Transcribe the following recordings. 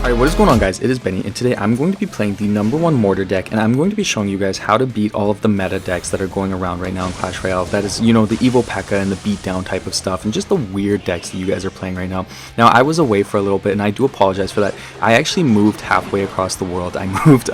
Alright, what is going on, guys? It is Benny, and today I'm going to be playing the #1 Mortar deck, and I'm going to be showing you guys how to beat all of the meta decks that are going around right now in Clash Royale. That is, you know, the evil P.E.K.K.A and the beatdown type of stuff, and just the weird decks that you guys are playing right now. Now, I was away for a little bit, and I do apologize for that. I actually moved halfway across the world. I moved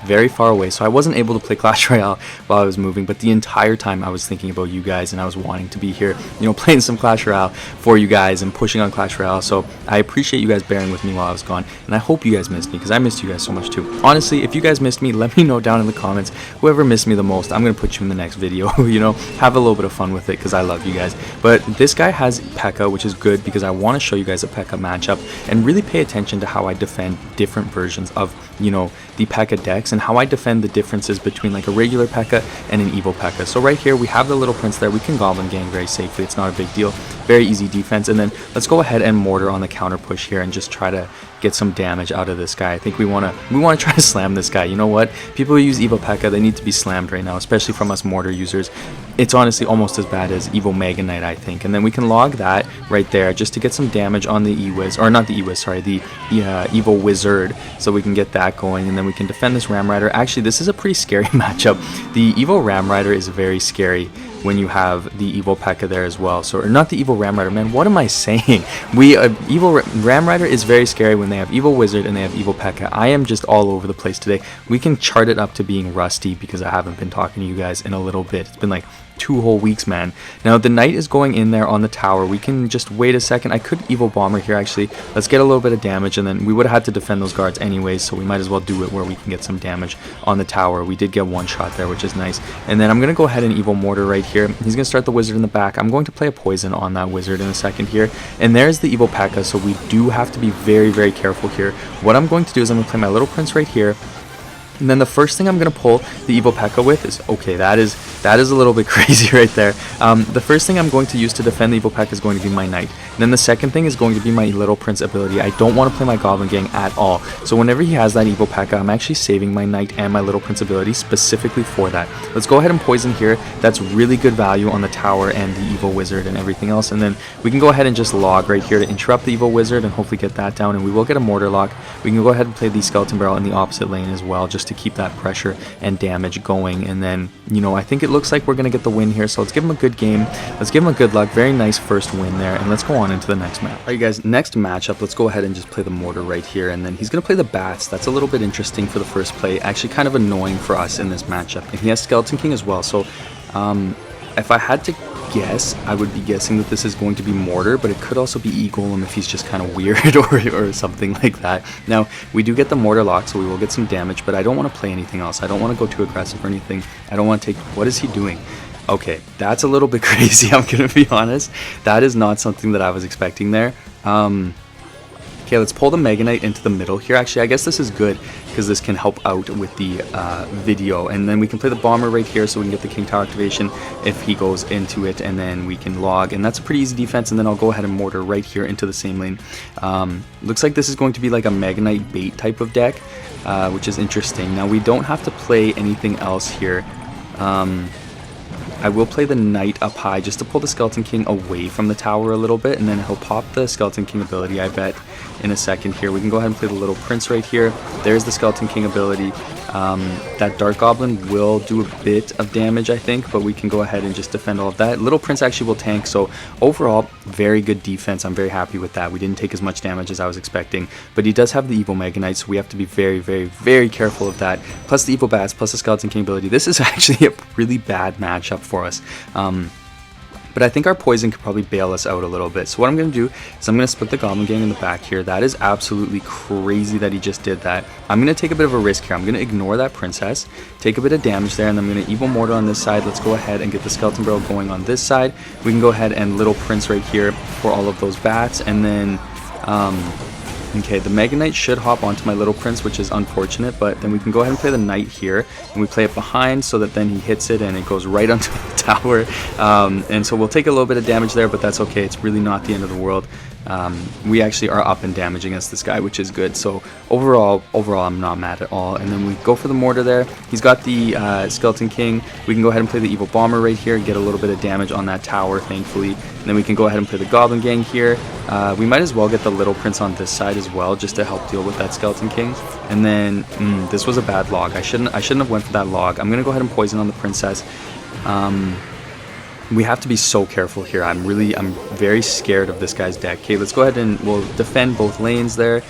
very far away, so I wasn't able to play Clash Royale while I was moving, but the entire time I was thinking about you guys, and I was wanting to be here, you know, playing some Clash Royale for you guys and pushing on Clash Royale. So I appreciate you guys bearing with me while I was gone, and I hope you guys missed me, because I missed you guys so much too. Honestly, if you guys missed me, let me know down in the comments. Whoever missed me the most, I'm gonna put you in the next video. You know, have a little bit of fun with it, because I love you guys. But this guy has P.E.K.K.A, which is good, because I want to show you guys a P.E.K.K.A matchup and really pay attention to how I defend different versions of, you know, the P.E.K.K.A decks, and how I defend the differences between like a regular P.E.K.K.A and an evil P.E.K.K.A. So right here we have the little prince there. We can Goblin gang very safely. It's not a big deal. Very easy defense. And then let's go ahead and Mortar on the counter push here and just try to get some damage out of this guy. I think we want to try to slam this guy. You know what? People who use evil P.E.K.K.A, they need to be slammed right now, especially from us Mortar users. It's honestly almost as bad as evil Mega Knight, I think. And then we can log that right there just to get some damage on the E-Wiz, or not the E-Wiz, sorry, the evil Wizard, so we can get that going, and then we can defend this Ram Rider. Actually, this is a pretty scary matchup. The evil Ram Rider is very scary when you have the evil P.E.K.K.A there as well. So, or not the evil Ram Rider, man, what am I saying? Evil Ram Rider is very scary when they have evil Wizard and they have evil P.E.K.K.A. I am just all over the place today. We can chart it up to being rusty, because I haven't been talking to you guys in a little bit. It's been like 2 whole weeks, man. Now the knight is going in there on the tower. We can just wait a second. I could evil bomber here, actually. Let's get a little bit of damage, and then we would have had to defend those guards anyways, so we might as well do it where we can get some damage on the tower. We did get one shot there, which is nice. And then I'm gonna go ahead and evil Mortar right here. He's gonna start the wizard in the back. I'm going to play a poison on that wizard in a second here, and there's the evil P.E.K.K.A, so we do have to be very, very careful here. What I'm going to do is I'm gonna play my little prince right here. And then the first thing I'm going to pull the evil P.E.K.K.A with is, okay, that is a little bit crazy right there. The first thing I'm going to use to defend the evil P.E.K.K.A is going to be my knight. And then the second thing is going to be my little prince ability. I don't want to play my Goblin gang at all. So whenever he has that evil P.E.K.K.A, I'm actually saving my knight and my little prince ability specifically for that. Let's go ahead and poison here. That's really good value on the tower and the evil wizard and everything else. And then we can go ahead and just log right here to interrupt the evil wizard and hopefully get that down. And we will get a mortar lock. We can go ahead and play the skeleton barrel in the opposite lane as well, just to keep that pressure and damage going. And then, you know, I think it looks like we're going to get the win here, so let's give him a good game. Let's give him a good luck. Very nice first win there, and let's go on into the next match. Alright guys, next matchup, let's go ahead and just play the Mortar right here, and then he's going to play the bats. That's a little bit interesting for the first play, actually kind of annoying for us in this matchup. And he has Skeleton King as well, so if I had to guess, I would be guessing that this is going to be Mortar, but it could also be E-Golem if he's just kind of weird or something like that. Now, we do get the Mortar lock, so we will get some damage, but I don't want to play anything else. I don't want to go too aggressive or anything. I don't want to take... What is he doing? Okay, that's a little bit crazy, I'm going to be honest. That is not something that I was expecting there. Okay, let's pull the Mega Knight into the middle here. Actually, I guess this is good, because this can help out with the video. And then we can play the Bomber right here, so we can get the King Tower activation if he goes into it, and then we can log. And that's a pretty easy defense, and then I'll go ahead and Mortar right here into the same lane. Looks like this is going to be like a Mega Knight bait type of deck, which is interesting. Now, we don't have to play anything else here. I will play the Knight up high just to pull the Skeleton King away from the tower a little bit, and then he'll pop the Skeleton King ability, I bet, in a second here. We can go ahead and play the Little Prince right here. There's the Skeleton King ability. That Dark Goblin will do a bit of damage, I think, but we can go ahead and just defend all of that. Little Prince actually will tank, so overall, very good defense. I'm very happy with that. We didn't take as much damage as I was expecting, but he does have the evil Mega Knight, so we have to be very, very, very careful of that. Plus the evil bats, plus the Skeleton King ability. This is actually a really bad matchup for us. But I think our poison could probably bail us out a little bit. So what I'm going to do is I'm going to split the Goblin gang in the back here. That is absolutely crazy that he just did that. I'm going to take a bit of a risk here. I'm going to ignore that princess, take a bit of damage there, and I'm going to evil Mortar on this side. Let's go ahead and get the Skeleton Barrel going on this side. We can go ahead and Little Prince right here for all of those bats, and then... okay, the Mega Knight should hop onto my Little Prince, which is unfortunate, but then we can go ahead and play the Knight here, and we play it behind so that then he hits it and it goes right onto the tower, and so we'll take a little bit of damage there, but that's okay. It's really not the end of the world. We actually are up in damage against this guy, which is good. So overall I'm not mad at all. And then we go for the mortar there. He's got the Skeleton King. We can go ahead and play the evil bomber right here, get a little bit of damage on that tower, thankfully. And then we can go ahead and play the goblin gang here. We might as well get the little prince on this side as well, just to help deal with that Skeleton King. And then this was a bad log. I shouldn't have went for that log. I'm gonna go ahead and poison on the princess. We have to be so careful here. I'm very scared of this guy's deck. Okay, let's go ahead and we'll defend both lanes there.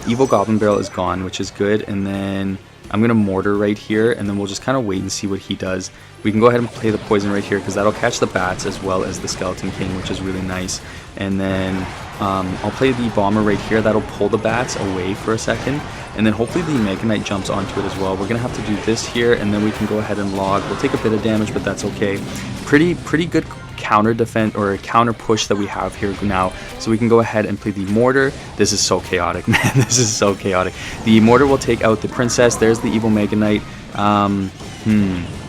Evil Goblin Barrel is gone, which is good. And then I'm going to Mortar right here, and then we'll just kind of wait and see what he does. We can go ahead and play the poison right here, because that'll catch the bats as well as the Skeleton King, which is really nice. And then I'll play the bomber right here. That'll pull the bats away for a second. And then hopefully the Mega Knight jumps onto it as well. We're going to have to do this here, and then we can go ahead and log. We'll take a bit of damage, but that's okay. Pretty good counter defense or counter push that we have here now. So we can go ahead and play the Mortar. This is so chaotic, man. This is so chaotic. The Mortar will take out the princess. There's the evil Mega Knight.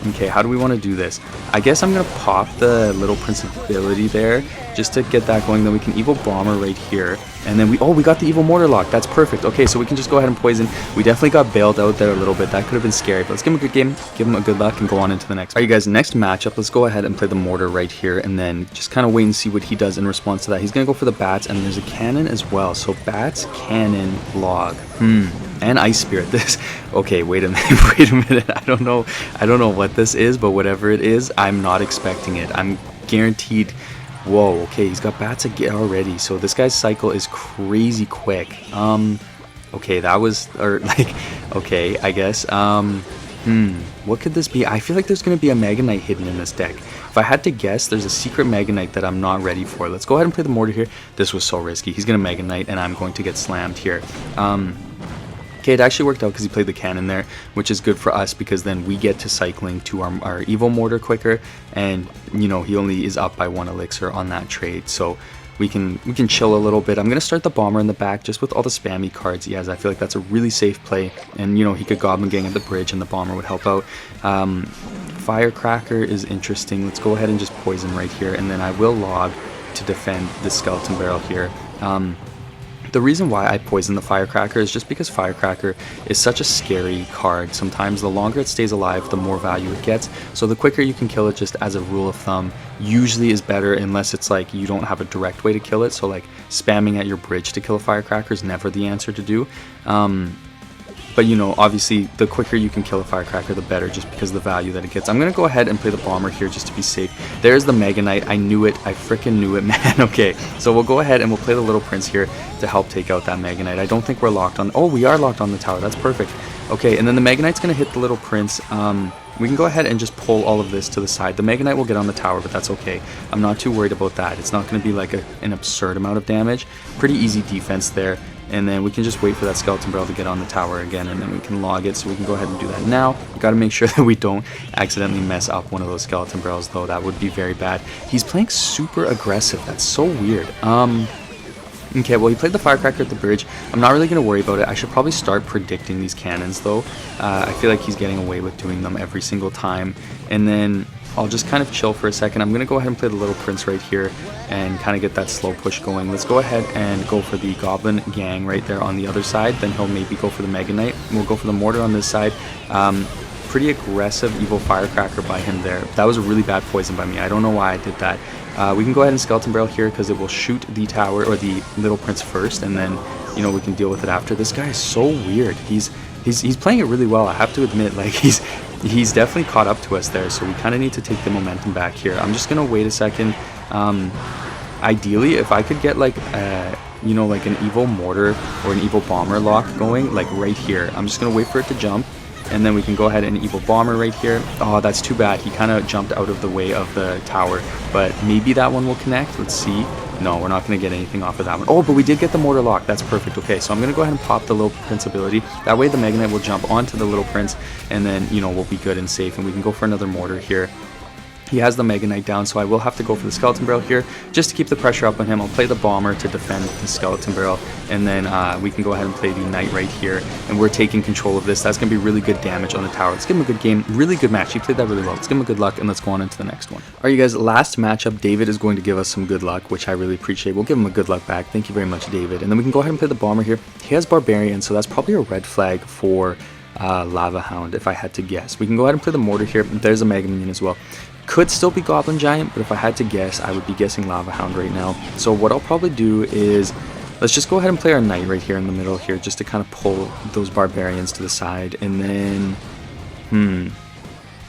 Okay, how do we want to do this? I guess I'm going to pop the little prince ability there just to get that going. Then we can evil bomber right here. And then we got the evil mortar lock. That's perfect. Okay, so we can just go ahead and poison. We definitely got bailed out there a little bit. That could have been scary, but let's give him a good game, give him a good luck, and go on into the next. All right, you guys, next matchup, let's go ahead and play the mortar right here, and then just kind of wait and see what he does in response to that. He's going to go for the bats, and there's a cannon as well. So bats, cannon, log. And ice spirit. This. Okay, wait a minute. Wait a minute. I don't know what this is, but whatever it is, I'm not expecting it. I'm guaranteed. Whoa, okay, he's got bats again already. So this guy's cycle is crazy quick. Okay, that was, or like, okay, I guess. What could this be? I feel like there's going to be a Mega Knight hidden in this deck. If I had to guess, there's a secret Mega Knight that I'm not ready for. Let's go ahead and play the mortar here. This was so risky. He's going to Mega Knight, and I'm going to get slammed here. Okay, it actually worked out because he played the cannon there, which is good for us because then we get to cycling to our evil mortar quicker, and you know he only is up by 1 elixir on that trade, so we can chill a little bit. I'm gonna start the bomber in the back just with all the spammy cards he has. I feel like that's a really safe play, and you know he could goblin gang at the bridge and the bomber would help out. Firecracker is interesting. Let's go ahead and just poison right here, and then I will log to defend the skeleton barrel here. The reason why I poison the Firecracker is just because Firecracker is such a scary card. Sometimes the longer it stays alive, the more value it gets. So the quicker you can kill it, just as a rule of thumb, usually is better unless it's like you don't have a direct way to kill it. So like spamming at your bridge to kill a Firecracker is never the answer to do. But you know, obviously the quicker you can kill a Firecracker, the better, just because of the value that it gets. I'm going to go ahead and play the bomber here just to be safe. There's the Mega Knight. I knew it. I freaking knew it, man. Okay, so we'll go ahead and we'll play the little prince here to help take out that Mega Knight. I don't think we're locked on. Oh, we are locked on the tower. That's perfect. Okay, and then the Mega Knight's going to hit the little prince. We can go ahead and just pull all of this to the side. The Mega Knight will get on the tower, but that's okay. I'm not too worried about that. It's not going to be like an absurd amount of damage. Pretty easy defense there. And then we can just wait for that skeleton barrel to get on the tower again, and then we can log it. So we can go ahead and do that now. Got to make sure that we don't accidentally mess up one of those skeleton barrels, though. That would be very bad. He's playing super aggressive. That's so weird. Okay, well, he played the Firecracker at the bridge. I'm not really going to worry about it. I should probably start predicting these cannons, though. I feel like he's getting away with doing them every single time. And then I'll just kind of chill for a second. I'm going to go ahead and play the little prince right here and kind of get that slow push going. Let's go ahead and go for the goblin gang right there on the other side. Then he'll maybe go for the Mega Knight. We'll go for the mortar on this side. Pretty aggressive evil Firecracker by him there. That was a really bad poison by me. I don't know why I did that. We can go ahead and skeleton barrel here because it will shoot the tower or the little prince first, and then you know we can deal with it after. This guy is so weird. He's playing it really well, I have to admit. Like he's definitely caught up to us there, so we kind of need to take the momentum back here. I'm just gonna wait a second. Ideally, if I could get like you know, like an evil mortar or an evil bomber lock going like right here, I'm just gonna wait for it to jump, and then we can go ahead and evil bomber right here. Oh, that's too bad. He kind of jumped out of the way of the tower, but maybe that one will connect. Let's see. No, we're not going to get anything off of that one. Oh, but we did get the mortar lock. That's perfect. Okay, so I'm going to go ahead and pop the little prince ability. That way the Mega Knight will jump onto the little prince, and then, you know, we'll be good and safe, and we can go for another mortar here. He has the Mega Knight down, so I will have to go for the Skeleton Barrel here just to keep the pressure up on him. I'll play the Bomber to defend the Skeleton Barrel, and then we can go ahead and play the Knight right here, and we're taking control of this. That's going to be really good damage on the tower. Let's give him a good game. Really good match. He played that really well. Let's give him a good luck, and let's go on into the next one. All right, you guys, last matchup, David is going to give us some good luck, which I really appreciate. We'll give him a good luck back. Thank you very much, David. And then we can go ahead and play the Bomber here. He has Barbarian, so that's probably a red flag for Lava Hound, if I had to guess. We can go ahead and play the Mortar here. There's a Mega Minion as well. Could still be Goblin Giant, but if I had to guess, I would be guessing Lava Hound right now. So what I'll probably do is, let's just go ahead and play our Knight right here in the middle here, just to kind of pull those Barbarians to the side. And then,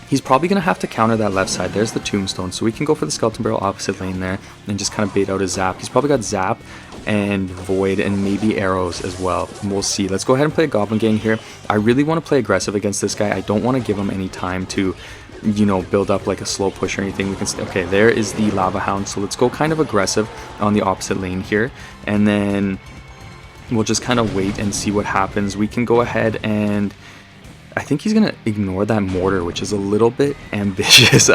he's probably going to have to counter that left side. There's the Tombstone, so we can go for the Skeleton Barrel opposite lane there, and just kind of bait out his Zap. He's probably got Zap and Void and maybe arrows as well. We'll see. Let's go ahead and play a Goblin Gang here. I really want to play aggressive against this guy. I don't want to give him any time to, you know, build up like a slow push or anything. We can okay, there is the Lava Hound, so let's go kind of aggressive on the opposite lane here, and then we'll just kind of wait and see what happens. We can go ahead and I think he's gonna ignore that Mortar, which is a little bit ambitious.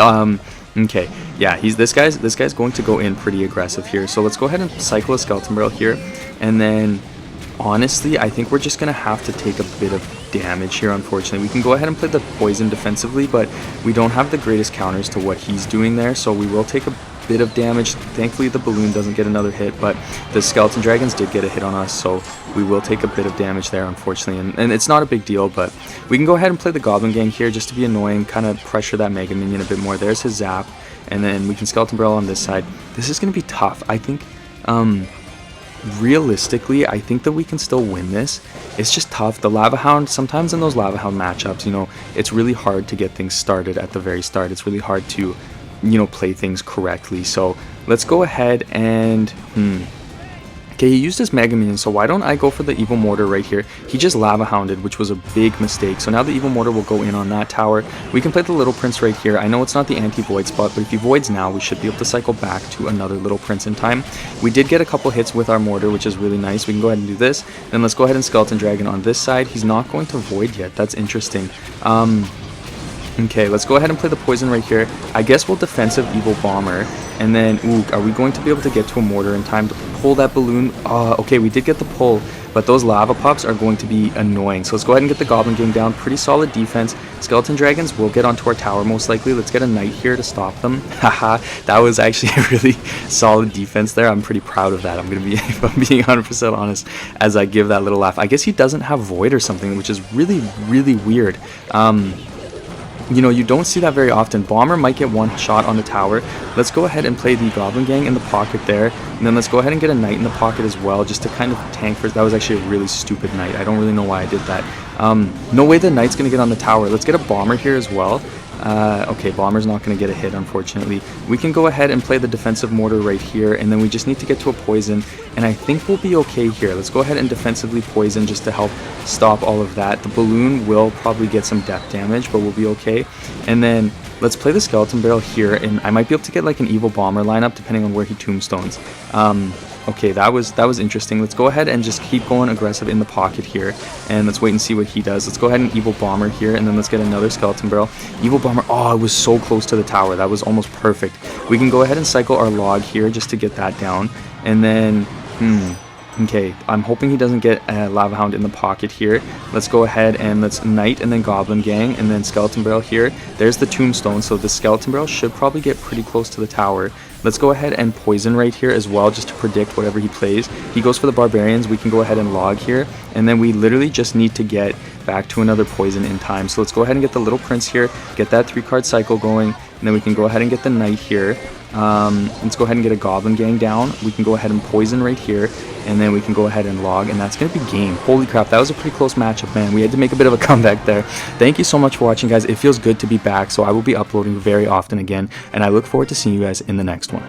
Okay, yeah, this guy's going to go in pretty aggressive here, so let's go ahead and cycle a Skeleton Barrel here, and then honestly, I think we're just going to have to take a bit of damage here, unfortunately. We can go ahead and play the Poison defensively, but we don't have the greatest counters to what he's doing there, so we will take a bit of damage. Thankfully, the Balloon doesn't get another hit, but the Skeleton Dragons did get a hit on us, so we will take a bit of damage there, unfortunately, and it's not a big deal, but we can go ahead and play the Goblin Gang here just to be annoying, kind of pressure that Mega Minion a bit more. There's his Zap, and then we can Skeleton Barrel on this side. This is going to be tough. I think, realistically, I think that we can still win this. It's just tough. The Lava Hound, sometimes in those Lava Hound matchups, you know, it's really hard to get things started at the very start. It's really hard to, you know, play things correctly. So let's go ahead and okay, he used his Mega Minion, so why don't I go for the Evil Mortar right here? He just Lava Hounded, which was a big mistake. So now the Evil Mortar will go in on that tower. We can play the Little Prince right here. I know it's not the anti-void spot, but if he voids now, we should be able to cycle back to another Little Prince in time. We did get a couple hits with our Mortar, which is really nice. We can go ahead and do this. Then let's go ahead and Skeleton Dragon on this side. He's not going to void yet. That's interesting. Okay, let's go ahead and play the Poison right here. I guess we'll defensive Evil Bomber, and then, ooh, are we going to be able to get to a Mortar in time to pull that Balloon? Okay, we did get the pull, but those Lava Pups are going to be annoying. So let's go ahead and get the Goblin Gang down. Pretty solid defense. Skeleton Dragons will get onto our tower most likely. Let's get a Knight here to stop them. Haha, that was actually a really solid defense there. I'm pretty proud of that. I'm going to be, if I'm being 100% honest, as I give that little laugh. I guess he doesn't have Void or something, which is really, really weird. You know, you don't see that very often. Bomber might get one shot on the tower. Let's go ahead and play the Goblin Gang in the pocket there. And then let's go ahead and get a Knight in the pocket as well, just to kind of tank for... That was actually a really stupid Knight. I don't really know why I did that. No way the Knight's going to get on the tower. Let's get a Bomber here as well. Okay, Bomber's not going to get a hit, unfortunately. We can go ahead and play the defensive Mortar right here, and then we just need to get to a Poison, and I think we'll be okay here. Let's go ahead and defensively Poison just to help stop all of that. The Balloon will probably get some depth damage, but we'll be okay. And then let's play the Skeleton Barrel here, and I might be able to get like an Evil Bomber lineup depending on where he tombstones. Okay, that was interesting. Let's go ahead and just keep going aggressive in the pocket here, and let's wait and see what he does. Let's go ahead and Evil Bomber here, and then let's get another Skeleton Barrel. Evil Bomber, oh, it was so close to the tower. That was almost perfect. We can go ahead and cycle our Log here just to get that down, and then, okay, I'm hoping he doesn't get a Lava Hound in the pocket here. Let's go ahead and let's Knight and then Goblin Gang and then Skeleton Barrel here. There's the Tombstone, so the Skeleton Barrel should probably get pretty close to the tower. Let's go ahead and Poison right here as well, just to predict whatever he plays. He goes for the Barbarians. We can go ahead and Log here, and then we literally just need to get back to another Poison in time. So let's go ahead and get the Little Prince here, get that 3-card cycle going, and then we can go ahead and get the Knight here. Let's go ahead and get a Goblin Gang down. We can go ahead and Poison right here, and then we can go ahead and Log, and that's going to be game. Holy crap, that was a pretty close matchup, man. We had to make a bit of a comeback there. Thank you so much for watching, guys. It feels good to be back, so I will be uploading very often again, and I look forward to seeing you guys in the next one.